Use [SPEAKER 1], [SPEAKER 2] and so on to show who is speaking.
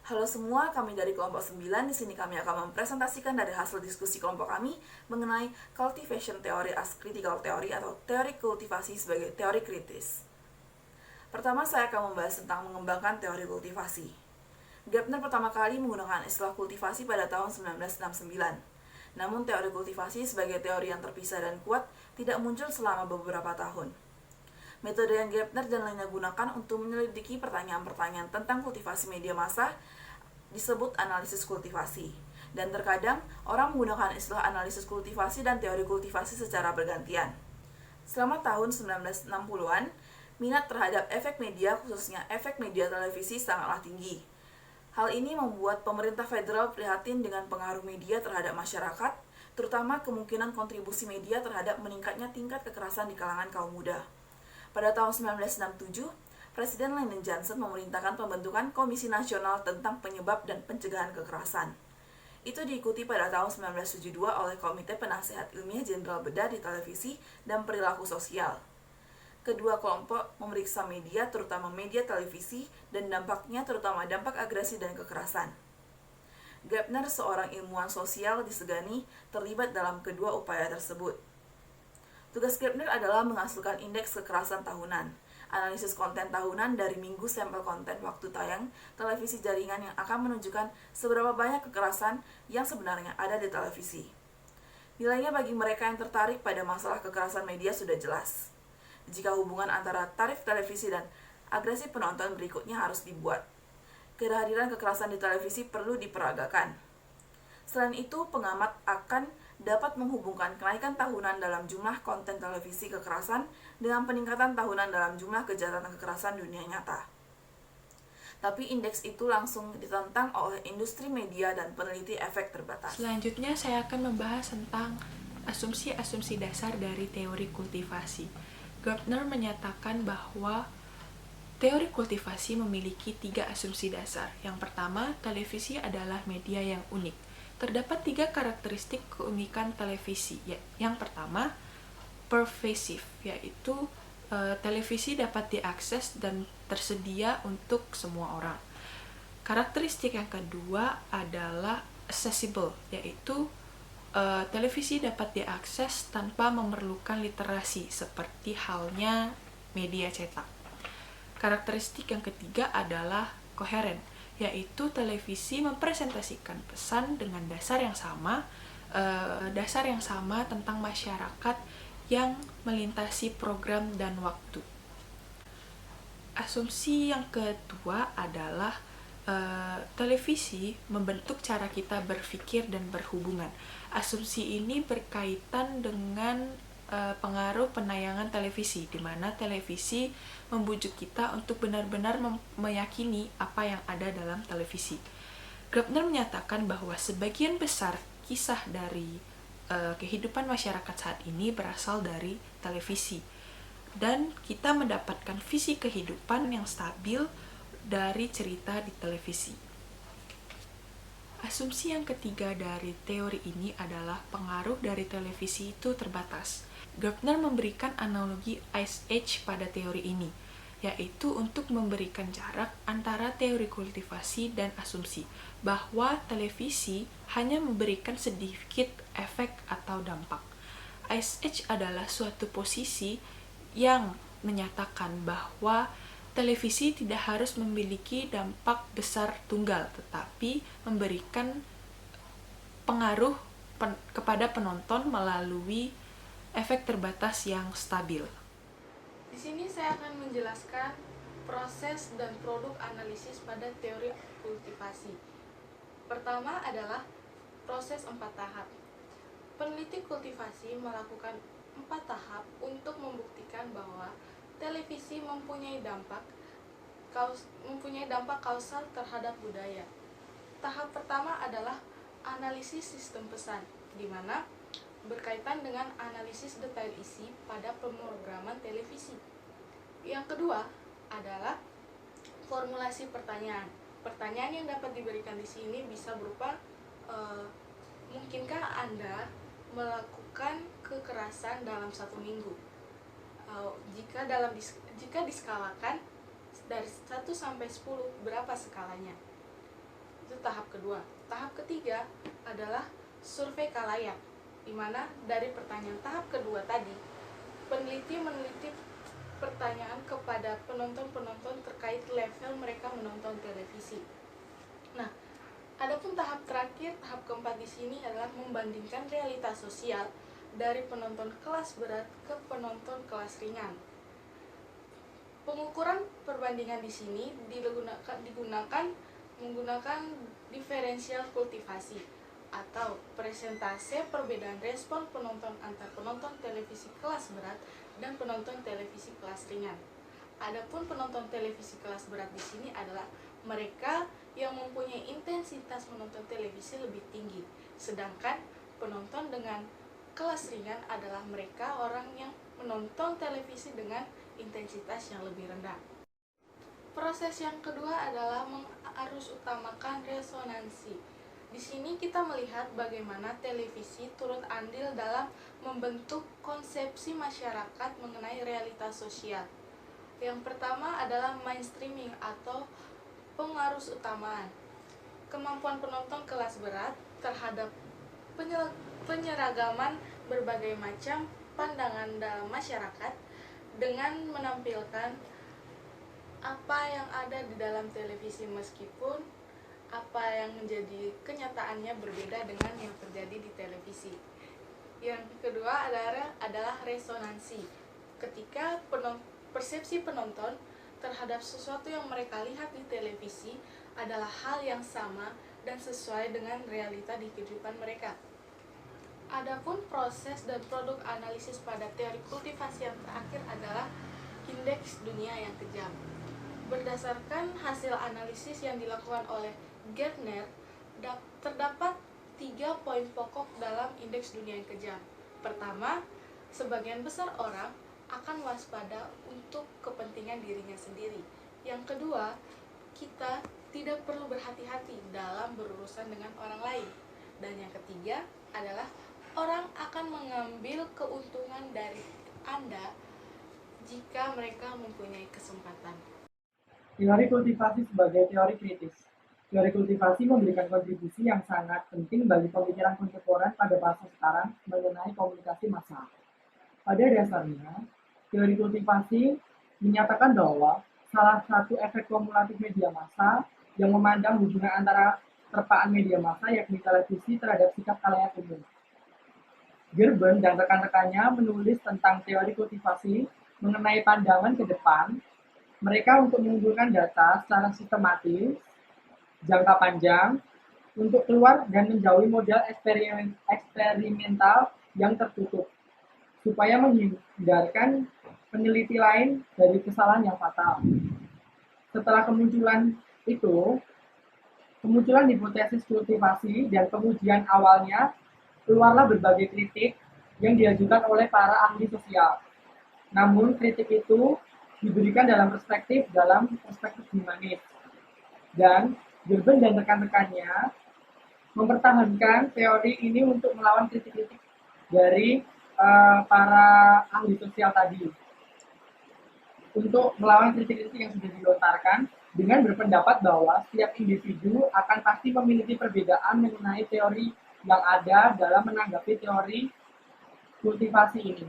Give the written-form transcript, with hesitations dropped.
[SPEAKER 1] Halo semua, kami dari kelompok 9. Di sini kami akan mempresentasikan dari hasil diskusi kelompok kami mengenai cultivation theory as critical theory atau teori kultivasi sebagai teori kritis. Pertama, saya akan membahas tentang mengembangkan teori kultivasi. Gepner pertama kali menggunakan istilah kultivasi pada tahun 1969. Namun teori kultivasi sebagai teori yang terpisah dan kuat tidak muncul selama beberapa tahun. Metode yang Gepner dan lainnya gunakan untuk menyelidiki pertanyaan-pertanyaan tentang kultivasi media massa disebut analisis kultivasi. Dan terkadang orang menggunakan istilah analisis kultivasi dan teori kultivasi secara bergantian. Selama tahun 1960-an, minat terhadap efek media, khususnya efek media televisi, sangatlah tinggi. Hal ini membuat pemerintah federal prihatin dengan pengaruh media terhadap masyarakat, terutama kemungkinan kontribusi media terhadap meningkatnya tingkat kekerasan di kalangan kaum muda. Pada tahun 1967, Presiden Lyndon Johnson memerintahkan pembentukan Komisi Nasional tentang Penyebab dan Pencegahan Kekerasan. Itu diikuti pada tahun 1972 oleh Komite Penasehat Ilmiah Jenderal Bedah di Televisi dan Perilaku Sosial. Kedua kelompok memeriksa media, terutama media televisi, dan dampaknya terutama dampak agresi dan kekerasan. Gepner, seorang ilmuwan sosial disegani, terlibat dalam kedua upaya tersebut. Tugas Gepner adalah menghasilkan indeks kekerasan tahunan, analisis konten tahunan dari minggu sampel konten waktu tayang televisi jaringan yang akan menunjukkan seberapa banyak kekerasan yang sebenarnya ada di televisi. Nilainya bagi mereka yang tertarik pada masalah kekerasan media sudah jelas. Jika hubungan antara tarif televisi dan agresi penonton berikutnya harus dibuat. Kehadiran kekerasan di televisi perlu diperagakan. Selain itu, pengamat akan dapat menghubungkan kenaikan tahunan dalam jumlah konten televisi kekerasan dengan peningkatan tahunan dalam jumlah kejahatan kekerasan dunia nyata. Tapi indeks itu langsung ditentang oleh industri media dan peneliti efek terbatas.
[SPEAKER 2] Selanjutnya saya akan membahas tentang asumsi-asumsi dasar dari teori kultivasi. Gepner menyatakan bahwa teori kultivasi memiliki 3 asumsi dasar. Yang pertama, televisi adalah media yang unik. Terdapat 3 karakteristik keunikan televisi. Yang pertama, pervasive, yaitu televisi dapat diakses dan tersedia untuk semua orang. Karakteristik yang kedua adalah accessible, yaitu televisi dapat diakses tanpa memerlukan literasi, seperti halnya media cetak. Karakteristik yang ketiga adalah koheren, yaitu televisi mempresentasikan pesan dengan dasar yang sama tentang masyarakat yang melintasi program dan waktu. Asumsi yang kedua adalah televisi membentuk cara kita berpikir dan berhubungan. Asumsi ini berkaitan dengan pengaruh penayangan televisi, di mana televisi membujuk kita untuk benar-benar meyakini apa yang ada dalam televisi. Gepner menyatakan bahwa sebagian besar kisah dari kehidupan masyarakat saat ini berasal dari televisi, dan kita mendapatkan visi kehidupan yang stabil dari cerita di televisi. Asumsi yang ketiga dari teori ini adalah pengaruh dari televisi itu terbatas. Gepner memberikan analogi Ice Age pada teori ini, yaitu untuk memberikan jarak antara teori kultivasi dan asumsi, bahwa televisi hanya memberikan sedikit efek atau dampak. Ice Age adalah suatu posisi yang menyatakan bahwa televisi tidak harus memiliki dampak besar tunggal, tetapi memberikan pengaruh kepada penonton melalui efek terbatas yang stabil. Di sini saya akan menjelaskan proses dan produk analisis pada teori kultivasi. Pertama adalah proses 4 tahap. Peneliti kultivasi melakukan 4 tahap untuk membuktikan bahwa televisi mempunyai dampak kausal terhadap budaya. Tahap pertama adalah analisis sistem pesan, di mana berkaitan dengan analisis detail isi pada pemrograman televisi. Yang kedua adalah formulasi pertanyaan. Pertanyaan yang dapat diberikan di sini bisa berupa mungkinkah Anda melakukan kekerasan dalam 1 minggu? Jika diskalakan dari 1 sampai 10, berapa skalanya? Itu tahap kedua. Tahap ketiga adalah survei kalayak, di mana dari pertanyaan tahap kedua tadi, peneliti meneliti pertanyaan kepada penonton-penonton terkait level mereka menonton televisi. Nah, adapun tahap terakhir, tahap keempat di sini adalah membandingkan realitas sosial dari penonton kelas berat ke penonton kelas ringan. Pengukuran perbandingan di sini digunakan menggunakan diferensial kultivasi atau presentase perbedaan respon penonton antar penonton televisi kelas berat dan penonton televisi kelas ringan. Adapun penonton televisi kelas berat di sini adalah mereka yang mempunyai intensitas menonton televisi lebih tinggi, sedangkan penonton dengan kelas ringan adalah mereka orang yang menonton televisi dengan intensitas yang lebih rendah. Proses yang kedua adalah mengarusutamakan resonansi. Di sini kita melihat bagaimana televisi turut andil dalam membentuk konsepsi masyarakat mengenai realitas sosial. Yang pertama adalah mainstreaming atau pengarusutamaan. Kemampuan penonton kelas berat terhadap penyeragaman berbagai macam pandangan dalam masyarakat dengan menampilkan apa yang ada di dalam televisi meskipun apa yang menjadi kenyataannya berbeda dengan yang terjadi di televisi. Yang kedua adalah resonansi. Ketika persepsi penonton terhadap sesuatu yang mereka lihat di televisi adalah hal yang sama dan sesuai dengan realita di kehidupan mereka. Adapun proses dan produk analisis pada teori kultivasi yang terakhir adalah indeks dunia yang kejam. Berdasarkan hasil analisis yang dilakukan oleh Gertner, terdapat 3 poin pokok dalam indeks dunia yang kejam. Pertama, sebagian besar orang akan waspada untuk kepentingan dirinya sendiri. Yang kedua, kita tidak perlu berhati-hati dalam berurusan dengan orang lain. Dan yang ketiga adalah orang akan mengambil keuntungan dari Anda jika mereka mempunyai kesempatan.
[SPEAKER 3] Teori kultivasi sebagai teori kritis. Teori kultivasi memberikan kontribusi yang sangat penting bagi pemikiran kontemporer pada masa sekarang mengenai komunikasi massa. Pada dasarnya, teori kultivasi menyatakan bahwa salah satu efek kumulatif media massa yang memandang hubungan antara terpaan media massa yakni televisi terhadap sikap khalayak umum. Gerben dan rekan-rekannya menulis tentang teori kultivasi mengenai pandangan ke depan mereka untuk mengumpulkan data secara sistematis, jangka panjang, untuk keluar dan menjauhi model eksperimental yang tertutup, supaya menghindarkan peneliti lain dari kesalahan yang fatal. Setelah kemunculan hipotesis kultivasi dan pengujian awalnya, keluarlah berbagai kritik yang diajukan oleh para ahli sosial. Namun kritik itu diberikan dalam perspektif humanis. Dan Gerben dan rekan-rekannya mempertahankan teori ini untuk melawan kritik-kritik dari para ahli sosial tadi. Untuk melawan kritik-kritik yang sudah dilontarkan dengan berpendapat bahwa setiap individu akan pasti memiliki perbedaan mengenai teori yang ada dalam menanggapi teori kultivasi ini.